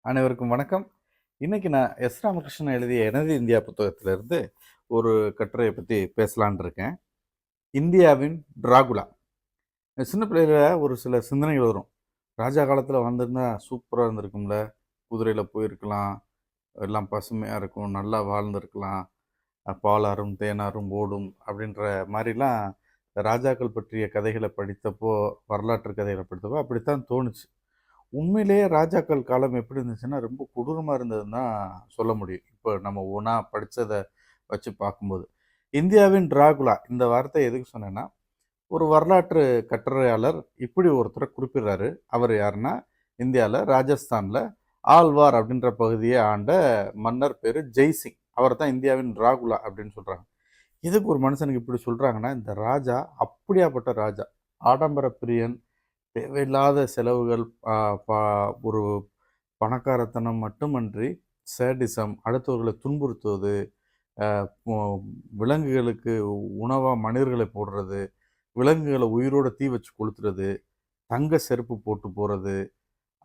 அனைவருக்கும் வணக்கம். இன்னைக்கு நான் எஸ். ராமகிருஷ்ணன் எழுதிய எனது இந்தியா புத்தகத்திலிருந்து ஒரு கட்டுரையை பற்றி பேசலான்னு இருக்கேன். இந்தியாவின் டிராகுலா. சின்ன பிள்ளையில ஒரு சில சிந்தனைகள் வரும். ராஜா காலத்தில் வாழ்ந்திருந்தா சூப்பராக இருந்திருக்கும்ல, குதிரையில் போயிருக்கலாம், எல்லாம் பசுமையாக இருக்கும், நல்லா வாழ்ந்திருக்கலாம், பாலாறும் தேனாரும் ஓடும் அப்படின்ற மாதிரிலாம் ராஜாக்கள் பற்றிய கதைகளை படித்தப்போ, வரலாற்று கதைகளை படித்தப்போ அப்படித்தான் தோணுச்சு. உண்மையிலேயே ராஜாக்கள் காலம் எப்படி இருந்துச்சுன்னா, ரொம்ப கொடூரமா இருந்ததுன்னு தான் சொல்ல முடியும். இப்போ நம்ம ஒண்ணா படிச்சத வச்சு பார்க்கும்போது. இந்தியாவின் டிராகுலா இந்த வார்த்தைய எதுக்கு சொன்னேன்னா, ஒரு வரலாற்று கட்டுரையாளர் இப்படி ஒருத்தர குறிப்பிடுறாரு. அவர் யாருன்னா, இந்தியால ராஜஸ்தான்ல ஆழ்வார் அப்படின்ற பகுதியை ஆண்ட மன்னர் பேரு ஜெய்சிங். அவர தான் இந்தியாவின் டிராகுலா அப்படின்னு சொல்றாங்க. எதுக்கு ஒரு மனுஷனுக்கு இப்படி சொல்றாங்கன்னா, இந்த ராஜா அப்படியாப்பட்ட ராஜா. ஆடம்பர பிரியன், தேவையில்லாத செலவுகள், ஆ பா ஒரு பணக்காரத்தனம் மட்டுமன்றி, சேடிசம், அடுத்தவர்களை துன்புறுத்துவது, அ மொ விலங்குகளுக்கு உணவா மனிதர்களை போடுறது, விலங்குகள உயிரோட தீ வச்சு கொளுத்துறது, தங்க செருப்பு போட்டு போறது,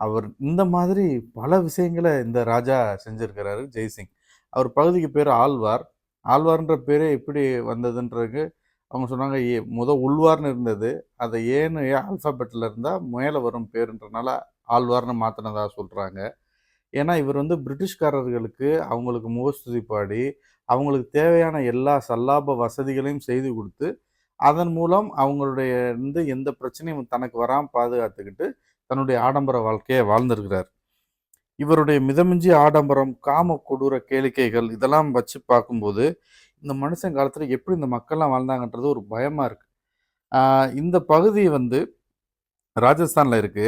அவர் இந்த மாதிரி பல விஷயங்கள இந்த ராஜா செஞ்சிருக்கிறாரு ஜெய்சிங். அவர் பகுதிக்கு பேரு ஆழ்வார். ஆழ்வார்ன்ற பேரே எப்படி வந்ததுன்றதுக்கு அவங்க சொன்னாங்க, உள்வார்ன்னு இருந்தது. அத ஏன்னு ஆல்ஃபாபெட்ல இருந்தா மேல வரும் பேருன்றனால ஆழ்வார்ன்னு மாத்துனதா சொல்றாங்க. ஏன்னா, இவர் வந்து பிரிட்டிஷ்காரர்களுக்கு அவங்களுக்கு முகஸ்துதி பாடி, அவங்களுக்கு தேவையான எல்லா சல்லாப வசதிகளையும் செய்து குடுத்து, அதன் மூலம் அவங்களுடைய எந்த பிரச்சனையும் தனக்கு வராம பாதுகாத்துக்கிட்டு, தன்னுடைய ஆடம்பர வாழ்க்கைய வாழ்ந்திருக்கிறார். இவருடைய மிதமிஞ்சிய ஆடம்பரம், காம கொடூர கேளிக்கைகள் இதெல்லாம் வச்சு பார்க்கும்போது, இந்த மனுஷன் காலத்துல எப்படி இந்த மக்கள்லாம் வாழ்ந்தாங்கன்றது ஒரு பயமா இருக்கு. ஆ இந்த பகுதி வந்து ராஜஸ்தான்ல இருக்கு.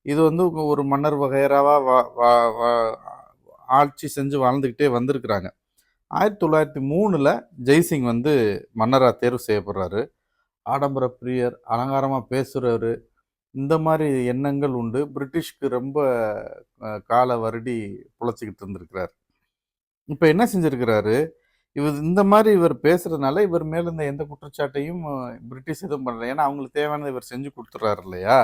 இது வந்து ஒரு மன்னர் வகையறாவா வ வ வ ஆட்சி செஞ்சு வாழ்ந்துகிட்டே வந்திருக்கிறாங்க. 1903ல ஜெய்சிங் வந்து மன்னரா தேர்வு செய்யப்படுறாரு. ஆடம்பர பிரியர், அலங்காரமா பேசுறவரு, இந்த மாரி எண்ணங்கள் உண்டு. பிரிட்டிஷ்க்கு ரொம்ப கால வருடி பொழச்சுக்கிட்டு இருந்திருக்கிறார். இப்ப என்ன செஞ்சிருக்கிறாரு, இந்த மாரி இவர் பேசுறதுனால, இவர் மேல இருந்த எந்த குற்றச்சாட்டையும் பிரிட்டிஷ் எதுவும் பண்ணல. ஏன்னா, அவங்களுக்கு தேவையானத இவர் செஞ்சு குடுத்துடுறாரு இல்லையா?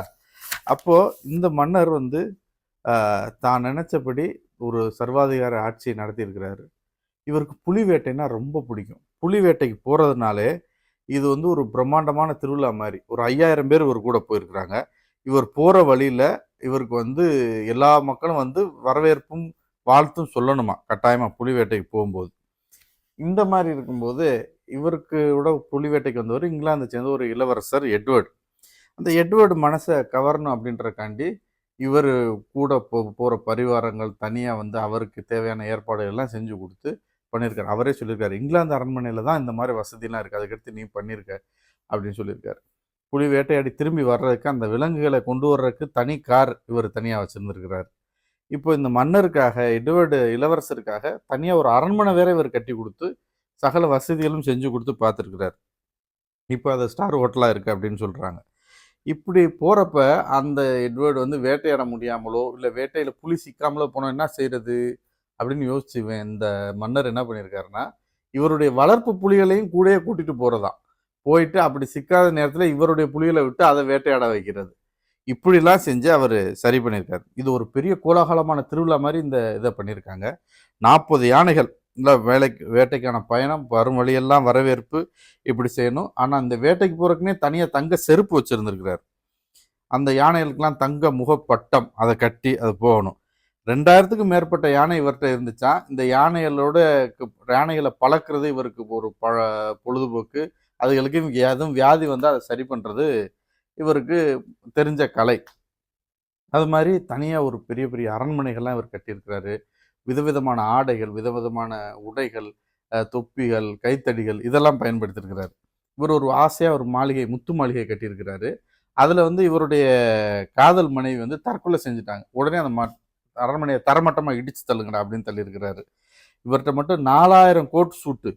அப்போ இந்த மன்னர் வந்து தான் நெனச்சபடி ஒரு சர்வாதிகார ஆட்சியை நடத்தியிருக்கிறாரு. இவருக்கு புலி வேட்டைன்னா ரொம்ப பிடிக்கும். புலி வேட்டைக்கு போறதுனாலே, இது வந்து ஒரு பிரம்மாண்டமான திருவிழா மாரி. ஒரு 5000 பேர் இவர் கூட போயிருக்கிறாங்க. இவர் போற வழியில, இவருக்கு வந்து எல்லா மக்களும் வந்து வரவேற்பும், வாழ்த்தும் சொல்லணுமா, கட்டாயமா புலி வேட்டைக்கு போம்போது. இந்த மாரி இருக்கும்போது, இவருக்கு புலி வேட்டைக்கு வந்தவரு இங்கிலாந்த சேர்ந்த ஒரு இளவரசர் எட்வர்ட். அந்த எட்வர்ட் மனச கவரணும் அப்படின்றக்காண்டி, இவரு கூட போற பரிவாரங்கள் தனியா வந்து அவருக்கு தேவையான ஏற்பாடுகள் எல்லாம் செஞ்சு குடுத்து பண்ணியிருக்காரு. அவரே சொல்லியிருக்காரு, "இங்கிலாந்து அரண்மனையில தான் இந்த மாரி வசதிலாம் இருக்கு. அதுக்கடுத்து நீ பண்ணியிருக்க" அப்படின்னு சொல்லியிருக்காரு. புலி வேட்டையாடி திரும்பி வர்றதுக்கு, அந்த விலங்குகள கொண்டு வர்றதுக்கு தனி கார் இவரு தனியா வச்சிருந்திருக்கிறாரு. இப்போ இந்த மன்னருக்காக, எட்வர்டு இளவரசருக்காக தனியா ஒரு அரண்மனை வேற இவர் கட்டி குடுத்து, சகல வசதிகளும் செஞ்சு குடுத்து பார்த்துருக்கிறார். இப்ப அது ஸ்டார் ஹோட்டலா இருக்கு அப்படின்னு சொல்றாங்க. இப்படி போறப்ப, அந்த எட்வர்ட் வந்து வேட்டையாட முடியாமலோ, இல்ல வேட்டையில புலி சிக்காமலோ போனா என்ன செய்றது? அப்படின்னு யோசிச்சு இந்த மன்னர் என்ன பண்ணியிருக்காருன்னா, இவருடைய வளர்ப்பு புலிகளையும் கூடயே கூட்டிட்டு போறதாம். போயிட்டு அப்படி சிக்காத நேரத்துல இவருடைய புலிகள விட்டு அத வேட்டையாட வைக்கிறது. இப்படிலாம் செஞ்சு அவரு சரி பண்ணியிருக்காரு. இது ஒரு பெரிய கோலாகலமான திருவிழா மாரி இந்த இத பண்ணியிருக்காங்க. 40 யானைகள் வேட்டைக்கான பயணம், வரும் வழியெல்லாம் வரவேற்பு இப்படி செய்யணும். ஆனா, இந்த வேட்டைக்கு போறதுக்குன்னே தனியா தங்க செருப்பு வச்சிருந்திருக்கிறாரு. அந்த யானைகளுக்கெல்லாம் தங்க முகப்பட்டம் அத கட்டி அது போகணும். 2000க்கும் மேற்பட்ட யானை இவர்ட்ட இருந்துச்சாம். இந்த யானைகள பழக்குறது இவருக்கு ஒரு பொழுதுபோக்கு. அதுகளுக்கு எதுவும் வியாதி வந்தா அத சரி பண்றது இவருக்கு தெரிஞ்ச கலை. அது மாரி தனியா ஒரு பெரிய பெரிய அரண்மனைகள்லாம் இவர் கட்டியிருக்கிறாரு. விதவிதமான ஆடைகள், விதவிதமான உடைகள், தொப்பிகள், கைத்தடிகள் இதெல்லாம் பயன்படுத்தியிருக்கிறாரு. இவர் ஒரு ஆசையா ஒரு மாளிகை, முத்து மாளிகை கட்டியிருக்கிறாரு. அதுல வந்து இவருடைய காதல் மனைவி வந்து தற்கொலை செஞ்சுட்டாங்க. உடனே அந்த அரண்மனைய தரைமட்டமா இடிச்சு தள்ளுங்கடா அப்படின்னு தள்ளியிருக்கிறாரு. இவர்ட்ட மட்டும் 4000 கோட் சூட்டு,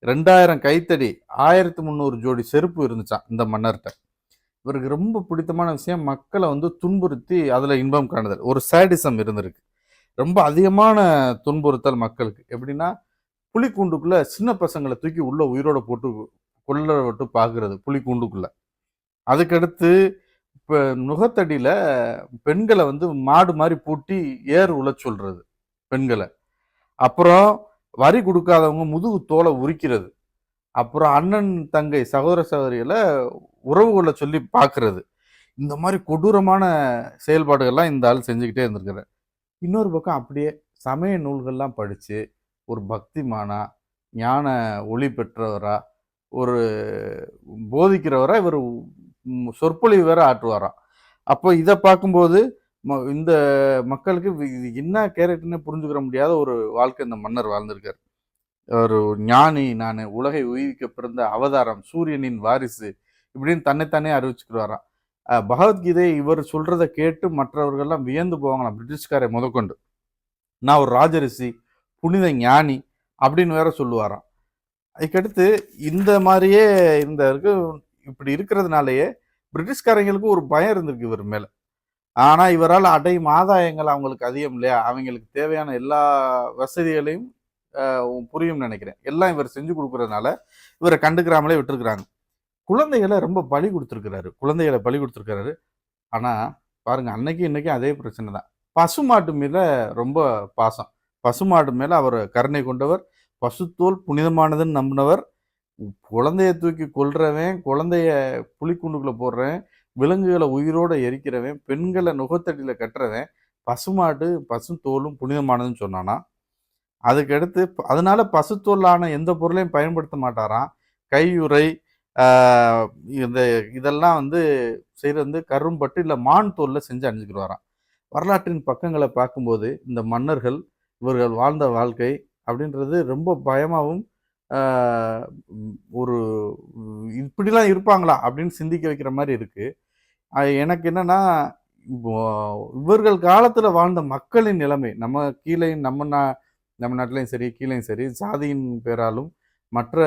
2000 கைத்தடி, 1300 ஜோடி செருப்பு இருந்துச்சாம் இந்த மன்னர்ட்ட. இவருக்கு ரொம்ப பிடித்தமான விஷயம் மக்கள வந்து துன்புறுத்தி அதுல இன்பம் காணுதல். ஒரு சாடிசம் இருந்திருக்கு. ரொம்ப அதிகமான துன்புறுத்தல் மக்களுக்கு. எப்படின்னா, புலிக்கூண்டுக்குள்ள சின்ன பசங்கள தூக்கி உள்ள உயிரோட போட்டு கொல்ல விட்டு பார்க்கிறது புலிக்கூண்டுக்குள்ள. அதுக்கடுத்து இப்போ நுகத்தடியில் பெண்களை வந்து மாடு மாதிரி பூட்டி ஏர் உழ சொல்றது பெண்களை. அப்புறம் வரி கொடுக்காதவங்க முதுகு தோலை உரிக்கிறது. அப்புறம் அண்ணன் தங்கை சகோதர சகோதரிகளை உறவு கொள்ள சொல்லி பார்க்கறது. இந்த மாதிரி கொடூரமான செயல்பாடுகள்லாம் இந்த ஆள் செஞ்சுக்கிட்டே இருந்திருக்கிறார். இன்னொரு பக்கம் அப்படியே சமய நூல்கள்லாம் படித்து ஒரு பக்திமானா, ஞான ஒளி பெற்றவரா, ஒரு போதிக்கிறவரா இவர் சொற்பொழிவு வேற ஆற்றுவாராம். அப்போ இதை பார்க்கும்போது இந்த மக்களுக்கு இது என்ன கேரக்டர்னு புரிஞ்சுக்கிற முடியாத ஒரு வாழ்க்கை இந்த மன்னர் வாழ்ந்திருக்காரு. ஒரு ஞானி, நான் உலகை உயிர்க்க பிறந்த அவதாரம், சூரியனின் வாரிசு இப்படின்னு தன்னைத்தானே அறிவிச்சுக்கிறாராம். பகவத்கீதை இவர் சொல்றத கேட்டு மற்றவர்கள்லாம் வியந்து போவாங்களாம், பிரிட்டிஷ்காரை முதற்கொண்டு. நான் ஒரு ராஜரிஷி, புனித ஞானி அப்படின்னு வேற சொல்லுவாராம். அதுக்கடுத்து இந்த மாதிரியே இந்த இப்படி இருக்கிறதுனாலயே பிரிட்டிஷ்காரங்களுக்கு ஒரு பயம் இருந்திருக்கு இவர் மேல. ஆனா இவரால் அடையும் ஆதாயங்கள் அவங்களுக்கு அதிகம் இல்லையா, அவங்களுக்கு தேவையான எல்லா வசதிகளையும் புரியும் நினைக்கிறேன். எல்லாம் இவர் செஞ்சு கொடுக்கறதுனால இவரை கண்டுக்கிறாமலே விட்டுருக்குறாங்க. குழந்தைகளை ரொம்ப பலி கொடுத்துருக்கிறாரு. ஆனா பாருங்க, அன்னைக்கு இன்னைக்கும் அதே பிரச்சனை தான். பசுமாட்டு மேல ரொம்ப பாசம். பசுமாடு மேல அவர் கருணை கொண்டவர். பசுத்தோல் புனிதமானதுன்னு நம்பினவர். குழந்தைய தூக்கி கொல்றவன், குழந்தைய புலிக்குண்டுக்குள்ள போடுறவன், விலங்குகளை உயிரோட எரிக்கிறவன், பெண்களை நுகத்தடியில கட்டுறவன், பசுமாடு பசுத்தோலும் புனிதமானதுன்னு சொன்னானா. அதுக்கடுத்து அதனால பசுத்தோலான எந்த பொருளையும் பயன்படுத்த மாட்டாராம். கையுறை இந்த இதெல்லாம் வந்து செய்கிறது கரும்பட்டு இல்லை மான் தோலில் செஞ்சு அணிஞ்சுக்கிடுவாராம். வரலாற்றின் பக்கங்களை பார்க்கும்போது இந்த மன்னர்கள் இவர்கள் வாழ்ந்த வாழ்க்கை அப்படின்றது ரொம்ப பயமாகவும் ஒரு இப்படிலாம் இருப்பாங்களா அப்படின்னு சிந்திக்க வைக்கிற மாதிரி இருக்கு. எனக்கு என்னன்னா, இவர்கள் காலத்துல வாழ்ந்த மக்களின் நிலைமை நம்ம கீழே நம்ம நாட்டிலையும் சரி கீழையும் சரி சாதியின் பேராலும் மற்ற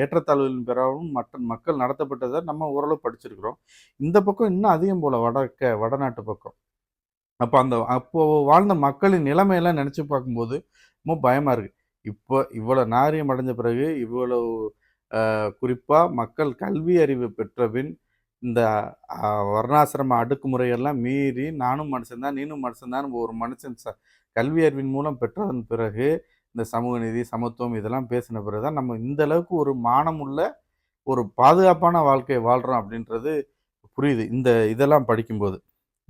ஏற்றத்தாழ்வுகளின் பேராலும் மற்ற மக்கள் நடத்தப்பட்டதை நம்ம ஓரளவு படிச்சிருக்கிறோம். இந்த பக்கம் இன்னும் அதிகம் போல வடநாட்டு பக்கம். அப்போ வாழ்ந்த மக்களின் நிலைமையெல்லாம் நினைச்சு பார்க்கும்போது ரொம்ப பயமா இருக்கு. இப்போ இவ்வளவு நாரியம் அடைஞ்ச பிறகு இவ்வளவு குறிப்பா மக்கள் கல்வி அறிவு பெற்ற பின் இந்த வர்ணாசிரம அடக்குமுறையெல்லாம் மீறி நானும் மனுஷன்தான் நீனும் மனுஷன்தான் ஒரு மனுஷன் கல்வி அறிவின் மூலம் பெற்றதன் பிறகு இந்த சமூக நீதி சமத்துவம் இதெல்லாம் பேசின பிறகுதான் நம்ம இந்த அளவுக்கு ஒரு மானமுள்ள ஒரு பாதுகாப்பான வாழ்க்கையை வாழ்றோம் அப்படின்றது புரியுது இதெல்லாம் படிக்கும்போது.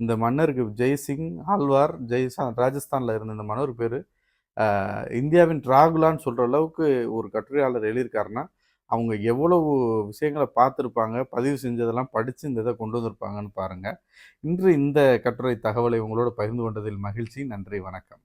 இந்த மன்னருக்கு ஜெய்சிங் ஆழ்வார் ராஜஸ்தான்ல இருந்த இந்த மன்னர் பேரு இந்தியாவின் டிராகுலான்னு சொல்ற அளவுக்கு ஒரு கட்டுரையாளர் எழுதியிருக்காருன்னா அவங்க எவ்வளவு விஷயங்களை பார்த்துருப்பாங்க, பதிவு செஞ்சதெல்லாம் படித்து இந்த இதை கொண்டு வந்திருப்பாங்கன்னு பாருங்கள். இன்று இந்த கட்டுரை தகவலை உங்களோட பகிர்ந்து கொண்டதில் மகிழ்ச்சி. நன்றி, வணக்கம்.